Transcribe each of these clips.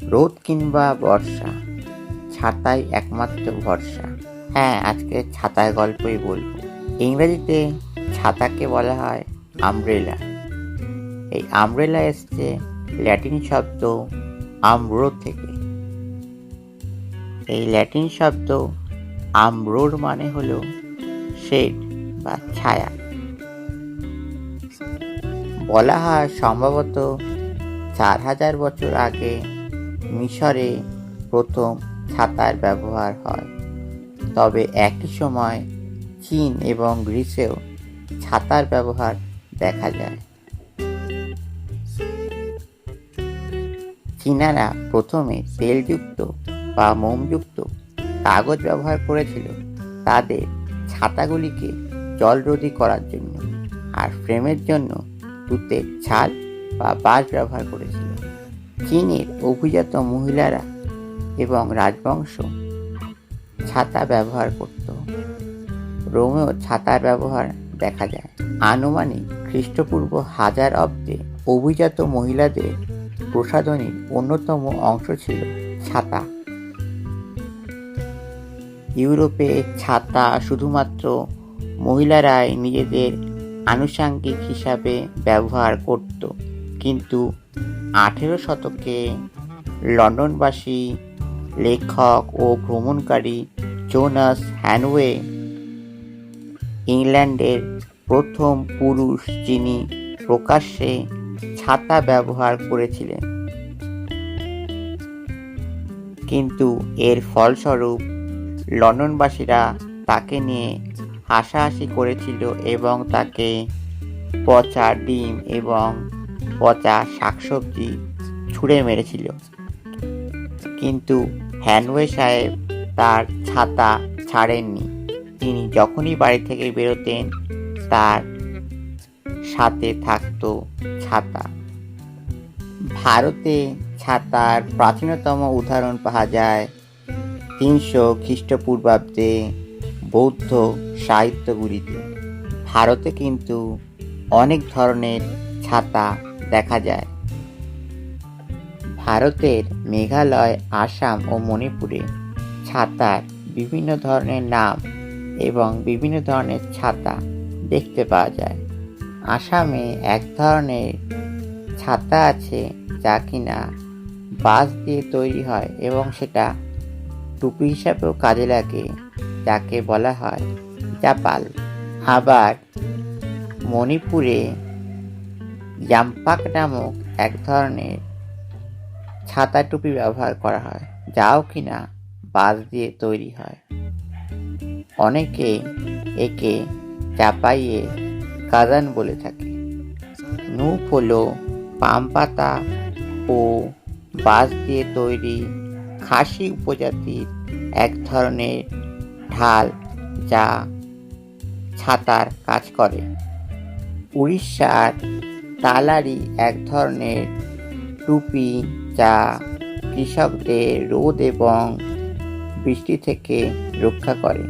রোদ কিংবা বর্ষা, ছাতাই একমাত্র ভরসা। হ্যাঁ, আজকে ছাতার গল্পই বলবো। ইংরেজিতে ছাতাকে বলা হয় আমব্রেলা। এই আমব্রেলা এসছে ল্যাটিন শব্দ আমব্রো থেকে। এই ল্যাটিন শব্দ আমব্রোর মানে হলো শেড বা ছায়া। বলা হয় সম্ভবত 4000 বছর আগে মিশরে প্রথম ছাতার ব্যবহার হয়। তবে একই সময় চীন এবং গ্রিসেও ছাতার ব্যবহার দেখা যায়। চীনারা প্রথমে তেলযুক্ত বা মোমযুক্ত কাগজ ব্যবহার করেছিল তাদের ছাতাগুলিকে জলরোধী করার জন্য, আর ফ্রেমের জন্য তুঁতের ছাল বা বাঁশ ব্যবহার করেছিল। চীনের অভিজাত মহিলারা এবং রাজবংশ ছাতা ব্যবহার করত। রোমেও ছাতার ব্যবহার দেখা যায়। আনুমানিক খ্রিস্টপূর্ব 1000 অব্দে অভিজাত মহিলাদের প্রসাধনীর অন্যতম অংশ ছিল ছাতা। ইউরোপে ছাতা শুধুমাত্র মহিলারাই নিজেদের আনুষঙ্গিক হিসাবে ব্যবহার করত, কিন্তু 18 শতকে লন্ডনবাসী লেখক ও ভ্রমণকারী জোনাস হ্যানওয়ে ইংল্যান্ডের প্রথম পুরুষ যিনি প্রকাশ্যে ছাতা ব্যবহার করেছিলেন। কিন্তু এর ফলস্বরূপ লন্ডনবাসীরা তাকে নিয়ে হাসাহাসি করেছিল এবং তাকে পচা ডিম এবং পচা শাকসবজি ছুঁড়ে মেরেছিল। কিন্তু হ্যানওয়ে সাহেব তার ছাতা ছাড়েননি। তিনি যখনই বাড়ি থেকে বেরোতেন তার সাথে থাকতো ছাতা। ভারতে ছাতার প্রাচীনতম উদাহরণ পাওয়া যায় 300 খ্রিস্টপূর্বাব্দে বৌদ্ধ সাহিত্যগুলিতে। ভারতে কিন্তু অনেক ধরনের ছাতা দেখা যায়। ভারতের মেঘালয়, আসাম ও মণিপুরে ছাতার বিভিন্ন ধরনের নাম এবং বিভিন্ন ধরনের ছাতা দেখতে পাওয়া যায়। আসামে এক ধরনের ছাতা আছে যা কিনা বাঁশ দিয়ে তৈরি হয় এবং সেটা টুপি হিসাবেও কাজে লাগে, যাকে বলা হয় জাপাল। আবার মণিপুরে জাম্পাক নামক এক ধরনের ছাতা টুপি ব্যবহার করা হয়, যাও কিনা বাঁশ দিয়ে তৈরি হয়। অনেকে একে চাপাইয়ে কাজান বলে থাকে। নুপ হলো পাম পাতা ও বাঁশ দিয়ে তৈরি খাসি উপজাতির এক ধরনের ঢাল যা ছাতার কাজ করে। উড়িষ্যার তালারি এক ধরনের টুপি যা কৃষকদের রোদ এবং বৃষ্টি থেকে রক্ষা করে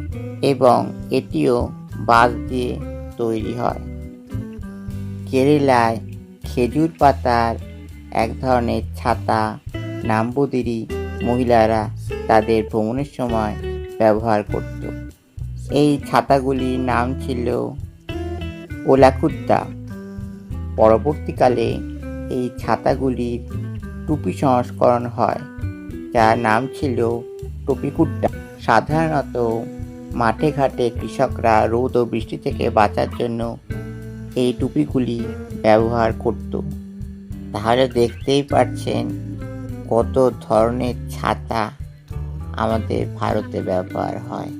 এবং এটিও বাঁশ দিয়ে তৈরি হয়। কেরালায় খেজুর পাতার এক ধরনের ছাতা নাম্বুদিরি মহিলারা তাদের ভ্রমণের সময় ব্যবহার করত। এই ছাতাগুলির নাম ছিল ওলাকুদ্দা। পরবর্তীকালে এই ছাতাগুলির টুপি সংস্করণ হয়, যার নাম ছিল টুপিকুড্ডা। সাধারণত মাঠে ঘাটে কৃষকরা রোদ ও বৃষ্টি থেকে বাঁচার জন্য এই টুপিগুলি ব্যবহার করত। তাহলে দেখতেই পাচ্ছেন কত ধরনের ছাতা আমাদের ভারতে ব্যবহার হয়।